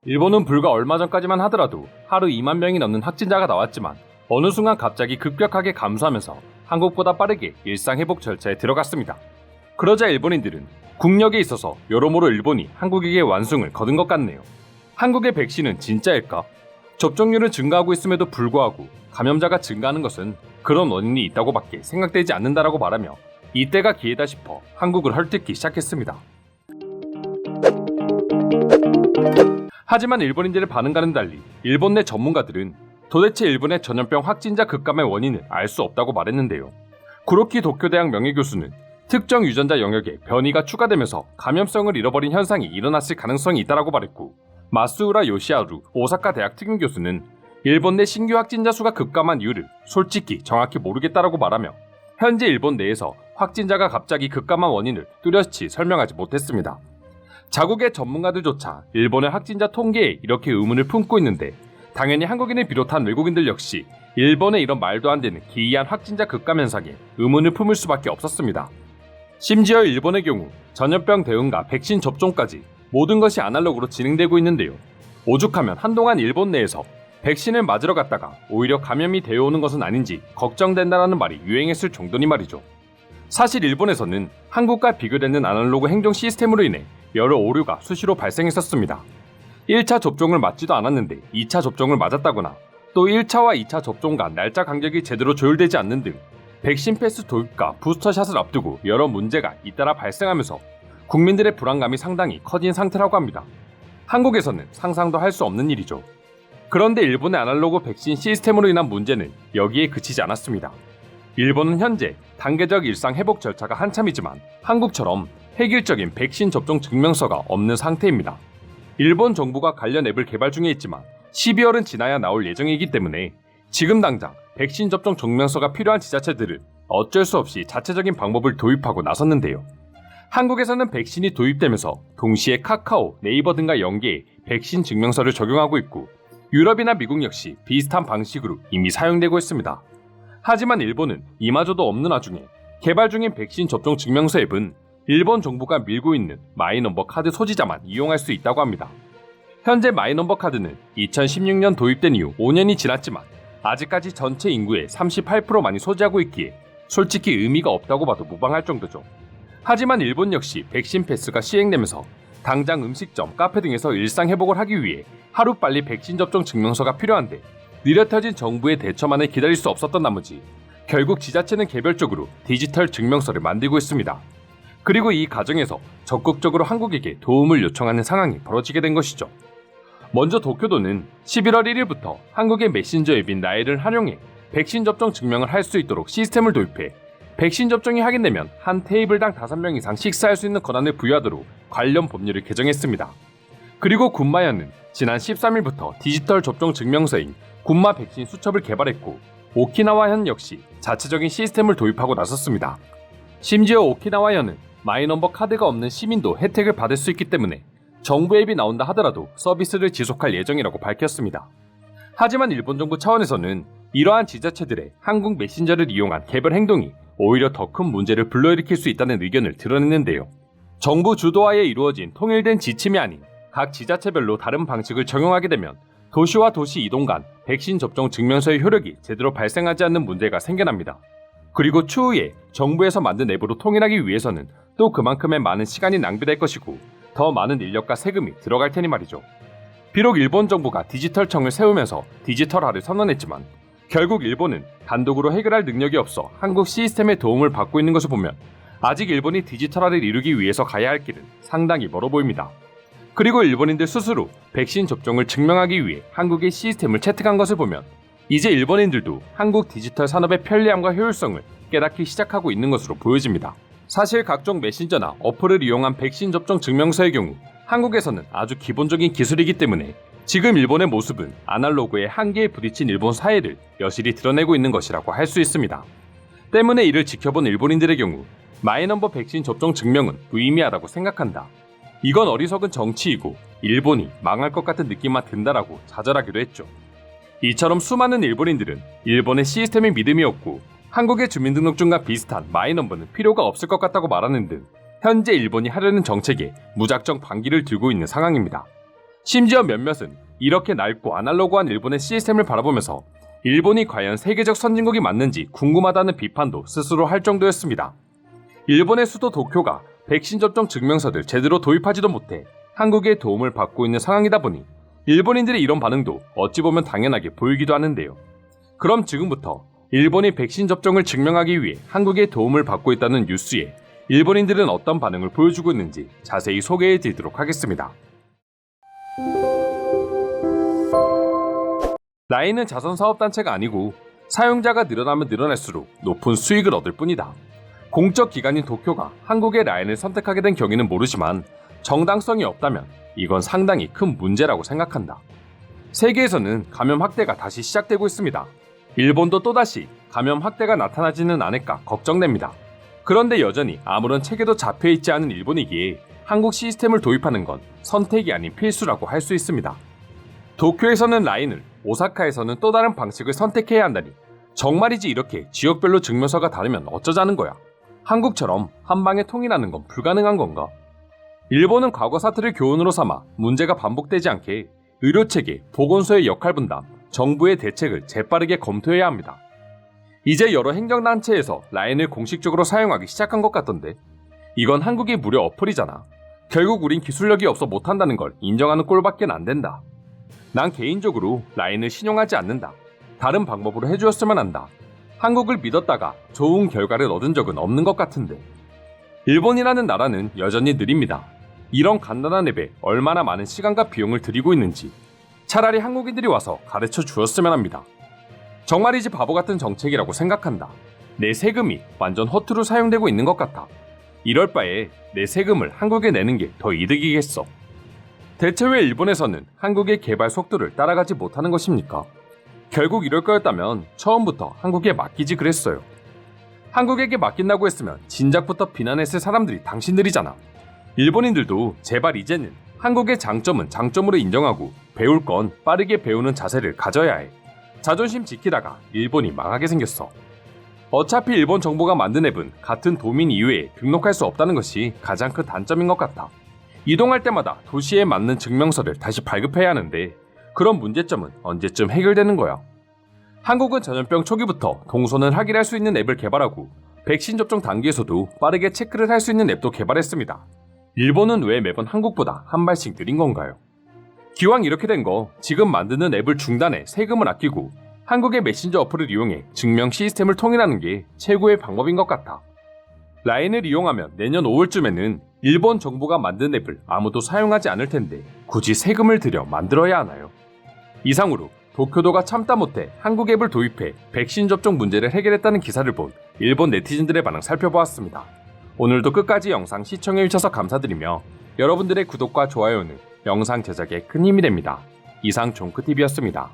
일본은 불과 얼마 전까지만 하더라도 하루 2만 명이 넘는 확진자가 나왔지만 어느 순간 갑자기 급격하게 감소하면서 한국보다 빠르게 일상 회복 절차에 들어갔습니다. 그러자 일본인들은 국력에 있어서 여러모로 일본이 한국에게 완승을 거둔 것 같네요. 한국의 백신은 진짜일까? 접종률은 증가하고 있음에도 불구하고 감염자가 증가하는 것은 그런 원인이 있다고밖에 생각되지 않는다라고 말하며 이때가 기회다 싶어 한국을 헐뜯기 시작했습니다. 하지만 일본인들의 반응과는 달리 일본 내 전문가들은 도대체 일본의 전염병 확진자 급감의 원인을 알 수 없다고 말했는데요. 구로키 도쿄대학 명예교수는 특정 유전자 영역에 변이가 추가되면서 감염성을 잃어버린 현상이 일어났을 가능성이 있다고 말했고, 마스우라 요시하루 오사카 대학 특임 교수는 일본 내 신규 확진자 수가 급감한 이유를 솔직히 정확히 모르겠다라고 말하며 현재 일본 내에서 확진자가 갑자기 급감한 원인을 뚜렷이 설명하지 못했습니다. 자국의 전문가들조차 일본의 확진자 통계에 이렇게 의문을 품고 있는데 당연히 한국인을 비롯한 외국인들 역시 일본의 이런 말도 안 되는 기이한 확진자 급감 현상에 의문을 품을 수밖에 없었습니다. 심지어 일본의 경우 전염병 대응과 백신 접종까지 모든 것이 아날로그로 진행되고 있는데요. 오죽하면 한동안 일본 내에서 백신을 맞으러 갔다가 오히려 감염이 되어오는 것은 아닌지 걱정된다라는 말이 유행했을 정도니 말이죠. 사실 일본에서는 한국과 비교되는 아날로그 행정 시스템으로 인해 여러 오류가 수시로 발생했었습니다. 1차 접종을 맞지도 않았는데 2차 접종을 맞았다거나 또 1차와 2차 접종과 날짜 간격이 제대로 조율되지 않는 등 백신 패스 도입과 부스터샷을 앞두고 여러 문제가 잇따라 발생하면서 국민들의 불안감이 상당히 커진 상태라고 합니다. 한국에서는 상상도 할 수 없는 일이죠. 그런데 일본의 아날로그 백신 시스템으로 인한 문제는 여기에 그치지 않았습니다. 일본은 현재 단계적 일상 회복 절차가 한참이지만 한국처럼 획일적인 백신 접종 증명서가 없는 상태입니다. 일본 정부가 관련 앱을 개발 중에 있지만 12월은 지나야 나올 예정이기 때문에 지금 당장 백신 접종 증명서가 필요한 지자체들은 어쩔 수 없이 자체적인 방법을 도입하고 나섰는데요. 한국에서는 백신이 도입되면서 동시에 카카오, 네이버 등과 연계해 백신 증명서를 적용하고 있고 유럽이나 미국 역시 비슷한 방식으로 이미 사용되고 있습니다. 하지만 일본은 이마저도 없는 와중에 개발 중인 백신 접종 증명서 앱은 일본 정부가 밀고 있는 마이넘버 카드 소지자만 이용할 수 있다고 합니다. 현재 마이넘버 카드는 2016년 도입된 이후 5년이 지났지만 아직까지 전체 인구의 38%만이 소지하고 있기에 솔직히 의미가 없다고 봐도 무방할 정도죠. 하지만 일본 역시 백신 패스가 시행되면서 당장 음식점, 카페 등에서 일상 회복을 하기 위해 하루빨리 백신 접종 증명서가 필요한데 느려터진 정부의 대처만을 기다릴 수 없었던 나머지 결국 지자체는 개별적으로 디지털 증명서를 만들고 있습니다. 그리고 이 과정에서 적극적으로 한국에게 도움을 요청하는 상황이 벌어지게 된 것이죠. 먼저 도쿄도는 11월 1일부터 한국의 메신저 앱인 나엘을 활용해 백신 접종 증명을 할 수 있도록 시스템을 도입해 백신 접종이 확인되면 한 테이블당 5명 이상 식사할 수 있는 권한을 부여하도록 관련 법률을 개정했습니다. 그리고 군마현은 지난 13일부터 디지털 접종 증명서인 군마 백신 수첩을 개발했고 오키나와현 역시 자체적인 시스템을 도입하고 나섰습니다. 심지어 오키나와현은 마이넘버 카드가 없는 시민도 혜택을 받을 수 있기 때문에 정부 앱이 나온다 하더라도 서비스를 지속할 예정이라고 밝혔습니다. 하지만 일본 정부 차원에서는 이러한 지자체들의 한국 메신저를 이용한 개별 행동이 오히려 더 큰 문제를 불러일으킬 수 있다는 의견을 드러냈는데요. 정부 주도하에 이루어진 통일된 지침이 아닌 각 지자체별로 다른 방식을 적용하게 되면 도시와 도시 이동 간 백신 접종 증명서의 효력이 제대로 발생하지 않는 문제가 생겨납니다. 그리고 추후에 정부에서 만든 앱으로 통일하기 위해서는 또 그만큼의 많은 시간이 낭비될 것이고 더 많은 인력과 세금이 들어갈 테니 말이죠. 비록 일본 정부가 디지털청을 세우면서 디지털화를 선언했지만 결국 일본은 단독으로 해결할 능력이 없어 한국 시스템의 도움을 받고 있는 것을 보면 아직 일본이 디지털화를 이루기 위해서 가야 할 길은 상당히 멀어 보입니다. 그리고 일본인들 스스로 백신 접종을 증명하기 위해 한국의 시스템을 채택한 것을 보면 이제 일본인들도 한국 디지털 산업의 편리함과 효율성을 깨닫기 시작하고 있는 것으로 보여집니다. 사실 각종 메신저나 어플을 이용한 백신 접종 증명서의 경우 한국에서는 아주 기본적인 기술이기 때문에 지금 일본의 모습은 아날로그의 한계에 부딪힌 일본 사회를 여실히 드러내고 있는 것이라고 할 수 있습니다. 때문에 이를 지켜본 일본인들의 경우 마이넘버 백신 접종 증명은 무의미하다고 생각한다. 이건 어리석은 정치이고 일본이 망할 것 같은 느낌만 든다라고 좌절하기도 했죠. 이처럼 수많은 일본인들은 일본의 시스템에 믿음이 없고 한국의 주민등록증과 비슷한 마이넘버는 필요가 없을 것 같다고 말하는 등 현재 일본이 하려는 정책에 무작정 반기를 들고 있는 상황입니다. 심지어 몇몇은 이렇게 낡고 아날로그한 일본의 시스템을 바라보면서 일본이 과연 세계적 선진국이 맞는지 궁금하다는 비판도 스스로 할 정도였습니다. 일본의 수도 도쿄가 백신 접종 증명서를 제대로 도입하지도 못해 한국의 도움을 받고 있는 상황이다 보니 일본인들의 이런 반응도 어찌 보면 당연하게 보이기도 하는데요. 그럼 지금부터 일본이 백신 접종을 증명하기 위해 한국의 도움을 받고 있다는 뉴스에 일본인들은 어떤 반응을 보여주고 있는지 자세히 소개해 드리도록 하겠습니다. 라인은 자선사업단체가 아니고 사용자가 늘어나면 늘어날수록 높은 수익을 얻을 뿐이다. 공적 기관인 도쿄가 한국의 라인을 선택하게 된 경위는 모르지만 정당성이 없다면 이건 상당히 큰 문제라고 생각한다. 세계에서는 감염 확대가 다시 시작되고 있습니다. 일본도 또다시 감염 확대가 나타나지는 않을까 걱정됩니다. 그런데 여전히 아무런 체계도 잡혀있지 않은 일본이기에 한국 시스템을 도입하는 건 선택이 아닌 필수라고 할 수 있습니다. 도쿄에서는 라인을, 오사카에서는 또 다른 방식을 선택해야 한다니 정말이지 이렇게 지역별로 증명서가 다르면 어쩌자는 거야. 한국처럼 한방에 통일하는 건 불가능한 건가? 일본은 과거 사태를 교훈으로 삼아 문제가 반복되지 않게 의료체계, 보건소의 역할 분담, 정부의 대책을 재빠르게 검토해야 합니다. 이제 여러 행정단체에서 라인을 공식적으로 사용하기 시작한 것 같던데 이건 한국이 무료 어플이잖아. 결국 우린 기술력이 없어 못한다는 걸 인정하는 꼴밖엔 안 된다. 난 개인적으로 라인을 신용하지 않는다. 다른 방법으로 해주었으면 한다. 한국을 믿었다가 좋은 결과를 얻은 적은 없는 것 같은데. 일본이라는 나라는 여전히 느립니다. 이런 간단한 앱에 얼마나 많은 시간과 비용을 들이고 있는지 차라리 한국인들이 와서 가르쳐 주었으면 합니다. 정말이지 바보 같은 정책이라고 생각한다. 내 세금이 완전 허투루 사용되고 있는 것 같아. 이럴 바에 내 세금을 한국에 내는 게 더 이득이겠어. 대체 왜 일본에서는 한국의 개발 속도를 따라가지 못하는 것입니까? 결국 이럴 거였다면 처음부터 한국에 맡기지 그랬어요. 한국에게 맡긴다고 했으면 진작부터 비난했을 사람들이 당신들이잖아. 일본인들도 제발 이제는 한국의 장점은 장점으로 인정하고 배울 건 빠르게 배우는 자세를 가져야 해. 자존심 지키다가 일본이 망하게 생겼어. 어차피 일본 정부가 만든 앱은 같은 도민 이외에 등록할 수 없다는 것이 가장 큰 단점인 것 같아. 이동할 때마다 도시에 맞는 증명서를 다시 발급해야 하는데 그런 문제점은 언제쯤 해결되는 거야? 한국은 전염병 초기부터 동선을 확인할 수 있는 앱을 개발하고 백신 접종 단계에서도 빠르게 체크를 할 수 있는 앱도 개발했습니다. 일본은 왜 매번 한국보다 한 발씩 느린 건가요? 기왕 이렇게 된 거 지금 만드는 앱을 중단해 세금을 아끼고 한국의 메신저 어플을 이용해 증명 시스템을 통일하는 게 최고의 방법인 것 같아. 라인을 이용하면 내년 5월쯤에는 일본 정부가 만든 앱을 아무도 사용하지 않을 텐데 굳이 세금을 들여 만들어야 하나요? 이상으로 도쿄도가 참다 못해 한국 앱을 도입해 백신 접종 문제를 해결했다는 기사를 본 일본 네티즌들의 반응 살펴보았습니다. 오늘도 끝까지 영상 시청해주셔서 감사드리며 여러분들의 구독과 좋아요는 영상 제작에 큰 힘이 됩니다. 이상 종크TV였습니다.